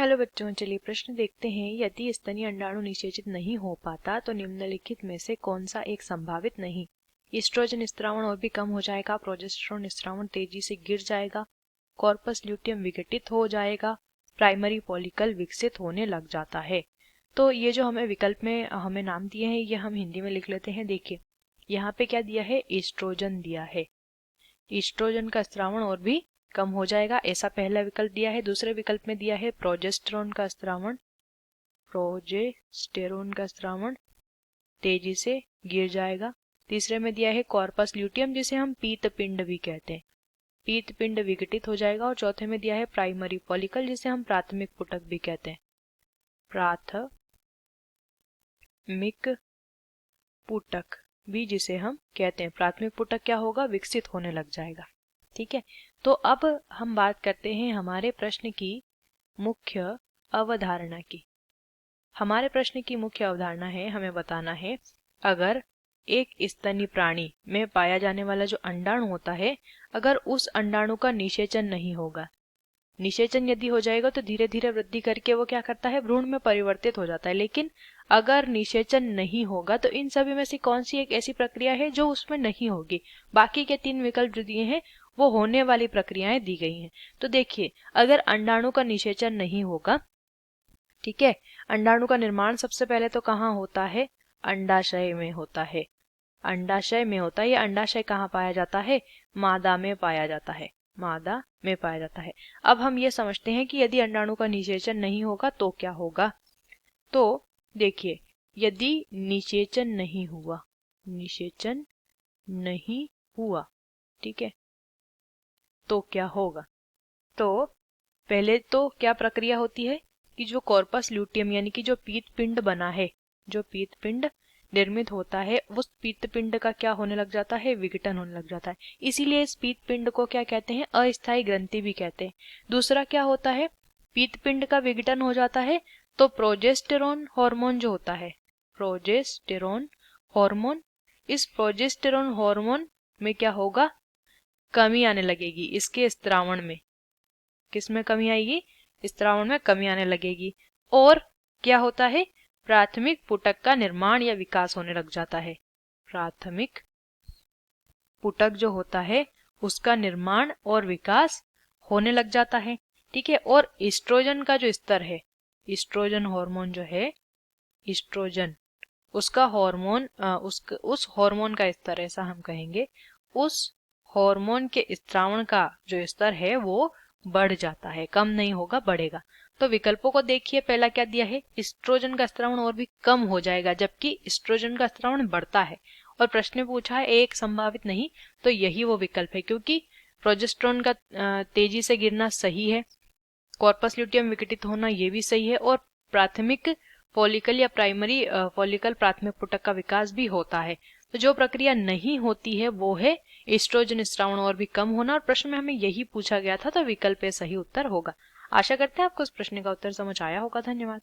Hello बच्चों, चलिए प्रश्न देखते हैं। यदि स्तनीय अंडाणु निषेचित नहीं हो पाता तो निम्नलिखित में से कौन सा एक संभावित नहीं। ईस्ट्रोजन स्त्रावण और भी कम हो जाएगा, प्रोजेस्टेरोन स्त्रावण तेजी से गिर जाएगा, कॉर्पस ल्यूटियम विघटित हो जाएगा, प्राइमरी फॉलिकल विकसित होने लग जाता है। तो ये जो हमें विकल्प में हमें नाम दिए हैं ये हम हिंदी में लिख लेते हैं। देखिए यहाँ पे क्या दिया है, ईस्ट्रोजन दिया है। ईस्ट्रोजन का स्त्रावण और भी कम हो जाएगा, ऐसा पहला विकल्प दिया है। दूसरे विकल्प में दिया है प्रोजेस्टेरोन का स्त्रावण, प्रोजेस्टेरोन का स्त्रावण तेजी से गिर जाएगा। तीसरे में दिया है कॉर्पस ल्यूटियम जिसे हम पीतपिंड भी कहते हैं, पीतपिंड विघटित हो जाएगा। और चौथे में दिया है प्राइमरी फॉलिकल जिसे हम प्राथमिक पुटक भी कहते हैं, प्राथमिक पुटक भी जिसे हम कहते हैं। प्राथमिक पुटक क्या होगा, विकसित होने लग जाएगा। ठीक है, तो अब हम बात करते हैं हमारे प्रश्न की मुख्य अवधारणा की। हमारे प्रश्न की मुख्य अवधारणा है, हमें बताना है अगर एक स्तनी प्राणी में पाया जाने वाला जो अंडाणु होता है, अगर उस अंडाणु का निषेचन नहीं होगा, निषेचन यदि हो जाएगा तो धीरे धीरे वृद्धि करके वो क्या करता है, भ्रूण में परिवर्तित हो जाता है। लेकिन अगर निषेचन नहीं होगा तो इन सभी में से कौन सी एक ऐसी प्रक्रिया है जो उसमें नहीं होगी। बाकी के तीन विकल्प जो दिए हैं वो होने वाली प्रक्रियाएं दी गई हैं। तो देखिए अगर अंडाणु का निषेचन नहीं होगा, ठीक है, अंडाणु का निर्माण सबसे पहले तो कहाँ होता है, अंडाशय में होता है। अंडाशय में होता है। ये अंडाशय कहाँ पाया जाता है, मादा में पाया जाता है, मादा में पाया जाता है। अब हम ये समझते हैं कि यदि अंडाणु का निषेचन नहीं होगा तो क्या होगा। तो देखिए यदि निषेचन नहीं हुआ, निषेचन नहीं हुआ, ठीक है, तो क्या होगा। तो पहले तो क्या प्रक्रिया होती है कि जो कॉर्पस ल्यूटियम यानी कि जो पीतपिंड बना है, जो पीतपिंड निर्मित होता है, उस पीतपिंड का क्या होने लग जाता है, विघटन होने लग जाता है। इसीलिए इस पीतपिंड को क्या कहते हैं, अस्थायी ग्रंथि भी कहते हैं। दूसरा क्या होता है, पीतपिंड का विघटन हो जाता है तो प्रोजेस्टेरोन हार्मोन जो होता है, प्रोजेस्टेरोन हार्मोन, इस प्रोजेस्टेरोन हार्मोन में क्या होगा, कमी आने लगेगी। इसके स्त्रावण में, किस में कमी आएगी, स्त्रावण में कमी आने लगेगी। और क्या होता है, प्राथमिक पुटक का निर्माण या विकास होने लग जाता है। प्राथमिक पुटक जो होता है उसका निर्माण और विकास होने लग जाता है। ठीक है, और ईस्ट्रोजन का जो स्तर है, ईस्ट्रोजन हार्मोन जो है, ईस्ट्रोजन उसका हार्मोन, उस हार्मोन का स्तर, ऐसा हम कहेंगे, उस हार्मोन के स्त्रावण का जो स्तर है वो बढ़ जाता है, कम नहीं होगा, बढ़ेगा। तो विकल्पों को देखिए, पहला क्या दिया है, एस्ट्रोजन का स्त्रावण और भी कम हो जाएगा, जबकि एस्ट्रोजन का स्त्रावण बढ़ता है। और प्रश्न में पूछा है एक संभावित नहीं, तो यही वो विकल्प है, क्योंकि प्रोजेस्टेरोन का तेजी से गिरना सही है, कॉर्पस ल्यूटियम विघटित होना ये भी सही है, और प्राथमिक फॉलिकल या प्राइमरी फॉलिकल प्राथमिक पुटक का विकास भी होता है। तो जो प्रक्रिया नहीं होती है वो है एस्ट्रोजन स्त्रावण और भी कम होना, और प्रश्न में हमें यही पूछा गया था, तो विकल्प सही उत्तर होगा। आशा करते हैं आपको इस प्रश्न का उत्तर समझ आया होगा। धन्यवाद।